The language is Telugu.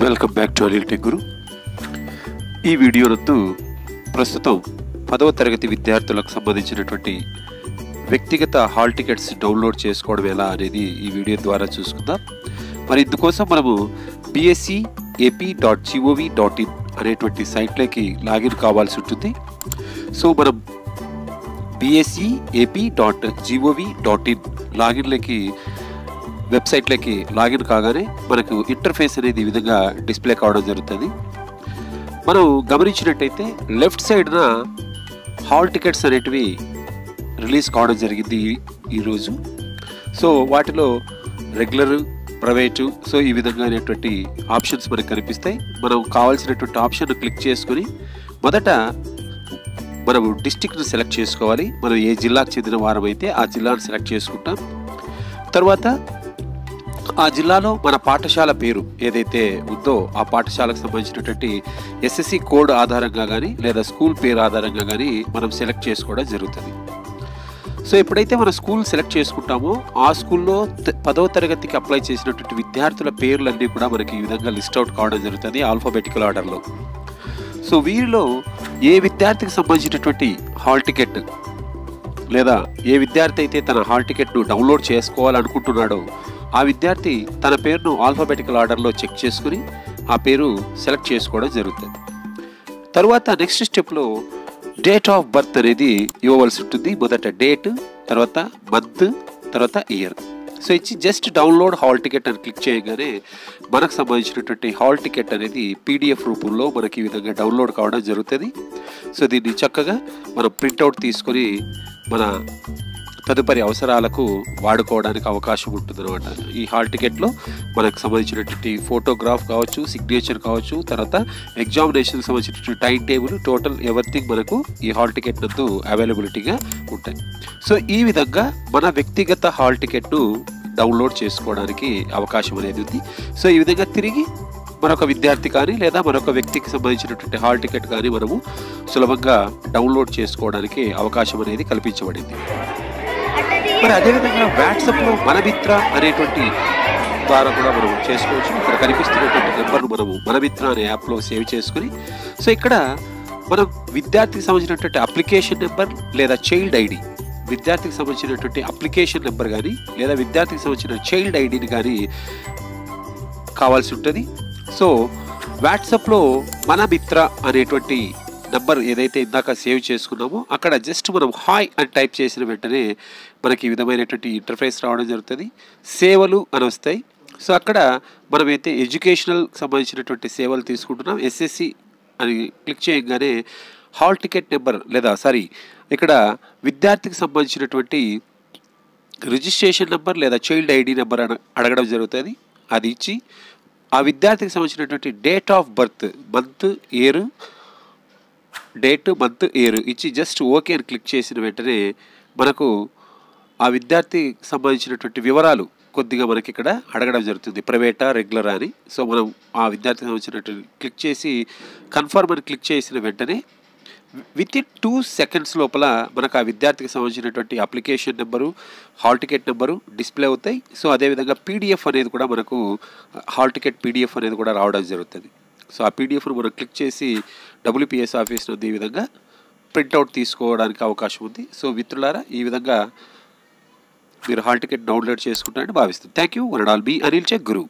Welcome back to Anil tech Guru. ఈ వీడియో నందు ప్రస్తుతం 10వ తరగతి విద్యార్థులకు సంబంధించినటువంటి వ్యక్తిగత హాల్ టికెట్స్ డౌన్లోడ్ చేసుకోవడం ఎలా అనేది ఈ వీడియో ద్వారా చూసుకుందాం. మరి ఇందుకోసం మనము bscap.gov.in అనేటువంటి సైట్లోకి లాగిన్ కావాల్సి ఉంటుంది. సో మనం bscap.gov.in లాగిన్లోకి వెబ్సైట్లోకి లాగిన్ కాగానే మనకు ఇంటర్ఫేస్ అనేది ఈ విధంగా డిస్ప్లే కావడం జరుగుతుంది. మనం గమనించినట్టయితే లెఫ్ట్ సైడ్న హాల్ టికెట్స్ అనేటివి రిలీజ్ కావడం జరిగింది ఈరోజు. సో వాటిలో రెగ్యులర్, ప్రైవేటు, సో ఈ విధంగా అనేటువంటి ఆప్షన్స్ మనకు కనిపిస్తాయి. మనం కావాల్సినటువంటి ఆప్షన్ క్లిక్ చేసుకుని మొదట మనం డిస్ట్రిక్ట్ని సెలెక్ట్ చేసుకోవాలి. మనం ఏ జిల్లాకు చెందిన వారం అయితే ఆ జిల్లాను సెలెక్ట్ చేసుకుంటాం. తర్వాత ఆ జిల్లాలో మన పాఠశాల పేరు ఏదైతే ఉందో ఆ పాఠశాలకు సంబంధించినటువంటి ఎస్ఎస్సి కోడ్ ఆధారంగా కానీ లేదా స్కూల్ పేరు ఆధారంగా కానీ మనం సెలెక్ట్ చేసుకోవడం జరుగుతుంది. సో ఎప్పుడైతే మనం స్కూల్ సెలెక్ట్ చేసుకుంటామో ఆ స్కూల్లో 10వ తరగతికి అప్లై చేసినటువంటి విద్యార్థుల పేర్లన్నీ కూడా మనకి ఈ విధంగా లిస్ట్ అవుట్ కావడం జరుగుతుంది ఆల్ఫాబెటికల్ ఆర్డర్లో. సో వీరిలో ఏ విద్యార్థికి సంబంధించినటువంటి హాల్ టికెట్ లేదా ఏ విద్యార్థి అయితే తన హాల్ టికెట్ను డౌన్లోడ్ చేసుకోవాలనుకుంటున్నాడో ఆ విద్యార్థి తన పేరును ఆల్ఫాబెటికల్ ఆర్డర్లో చెక్ చేసుకుని ఆ పేరు సెలెక్ట్ చేసుకోవడం జరుగుతుంది. తర్వాత నెక్స్ట్ స్టెప్లో డేట్ ఆఫ్ బర్త్ అనేది ఇవ్వవలసి ఉంటుంది. మొదట డేట్, తర్వాత మంత్, తర్వాత ఇయర్. సో ఇచ్చి జస్ట్ డౌన్లోడ్ హాల్ టికెట్ అని క్లిక్ చేయగానే మనకు సంబంధించినటువంటి హాల్ టికెట్ అనేది పీడిఎఫ్ రూపంలో మనకి ఈ విధంగా డౌన్లోడ్ కావడం జరుగుతుంది. సో దీన్ని చక్కగా మనం ప్రింట్అవుట్ తీసుకొని మన తదుపరి అవసరాలకు వాడుకోవడానికి అవకాశం ఉంటుంది అనమాట. ఈ హాల్ టికెట్లో మనకు సంబంధించినటువంటి ఫోటోగ్రాఫ్ కావచ్చు, సిగ్నేచర్ కావచ్చు, తర్వాత ఎగ్జామినేషన్కి సంబంధించినటువంటి టైం టేబుల్, టోటల్ ఎవ్రీథింగ్ మనకు ఈ హాల్ టికెట్ నందు అవైలబిలిటీగా ఉంటాయి. సో ఈ విధంగా మన వ్యక్తిగత హాల్ టికెట్ను డౌన్లోడ్ చేసుకోవడానికి అవకాశం అనేది ఉంది. సో ఈ విధంగా తిరిగి మరొక విద్యార్థి కానీ లేదా మరొక వ్యక్తికి సంబంధించినటువంటి హాల్ టికెట్ కానీ మనము సులభంగా డౌన్లోడ్ చేసుకోవడానికి అవకాశం అనేది కల్పించబడింది. మరి అదేవిధంగా వాట్సాప్లో మన మిత్ర అనేటువంటి ద్వారా కూడా మనం చేసుకోవచ్చు. ఇక్కడ కనిపిస్తున్నటువంటి నెంబర్ను మనము మన మిత్ర అనే యాప్లో సేవ్ చేసుకుని సో ఇక్కడ మనం విద్యార్థికి సంబంధించినటువంటి అప్లికేషన్ నెంబర్ లేదా చైల్డ్ ఐడి, విద్యార్థికి సంబంధించినటువంటి అప్లికేషన్ నెంబర్ కానీ లేదా విద్యార్థికి సంబంధించిన చైల్డ్ ఐడిని కానీ కావాల్సి ఉంటుంది. సో వాట్సాప్లో మన మిత్ర అనేటువంటి నంబర్ ఏదైతే ఇందాక సేవ్ చేసుకున్నామో అక్కడ జస్ట్ మనం హాయ్ అని టైప్ చేసిన వెంటనే మనకి ఈ విధమైనటువంటి ఇంటర్ఫేస్ రావడం జరుగుతుంది. సేవలు అని వస్తాయి. సో అక్కడ మనమైతే ఎడ్యుకేషనల్ సంబంధించినటువంటి సేవలు తీసుకుంటున్నాం ఎస్ఎస్సి అని క్లిక్ చేయగానే హాల్ టికెట్ నెంబర్ లేదా ఇక్కడ విద్యార్థికి సంబంధించినటువంటి రిజిస్ట్రేషన్ నెంబర్ లేదా చైల్డ్ ఐడి నెంబర్ అడగడం జరుగుతుంది. అది ఇచ్చి ఆ విద్యార్థికి సంబంధించినటువంటి date of birth, month, year, date, month, year ఇచ్చి జస్ట్ ఓకే అని క్లిక్ చేసిన వెంటనే మనకు ఆ విద్యార్థికి సంబంధించినటువంటి వివరాలు కొద్దిగా మనకి ఇక్కడ అడగడం జరుగుతుంది, ప్రైవేటా రెగ్యులరా అని. సో మనం ఆ విద్యార్థికి సంబంధించినటువంటి క్లిక్ చేసి కన్ఫర్మ్ అని క్లిక్ చేసిన వెంటనే విత్ ఇన్ 2 seconds లోపల మనకు ఆ విద్యార్థికి సంబంధించినటువంటి application number, hall ticket number display అవుతాయి. సో అదేవిధంగా పీడిఎఫ్ అనేది కూడా మనకు హాల్ టికెట్ పీడిఎఫ్ అనేది కూడా రావడం జరుగుతుంది. సో ఆ పీడిఎఫ్ను మనం క్లిక్ చేసి WPS ఆఫీస్ నుండి ఈ విధంగా ప్రింట్అవుట్ తీసుకోవడానికి అవకాశం ఉంది. సో మిత్రులారా ఈ విధంగా మీరు హాల్ టికెట్ డౌన్లోడ్ చేసుకుంటారని భావిస్తాను. Thank you. One and all బి అనిల్ టెక్ గురు.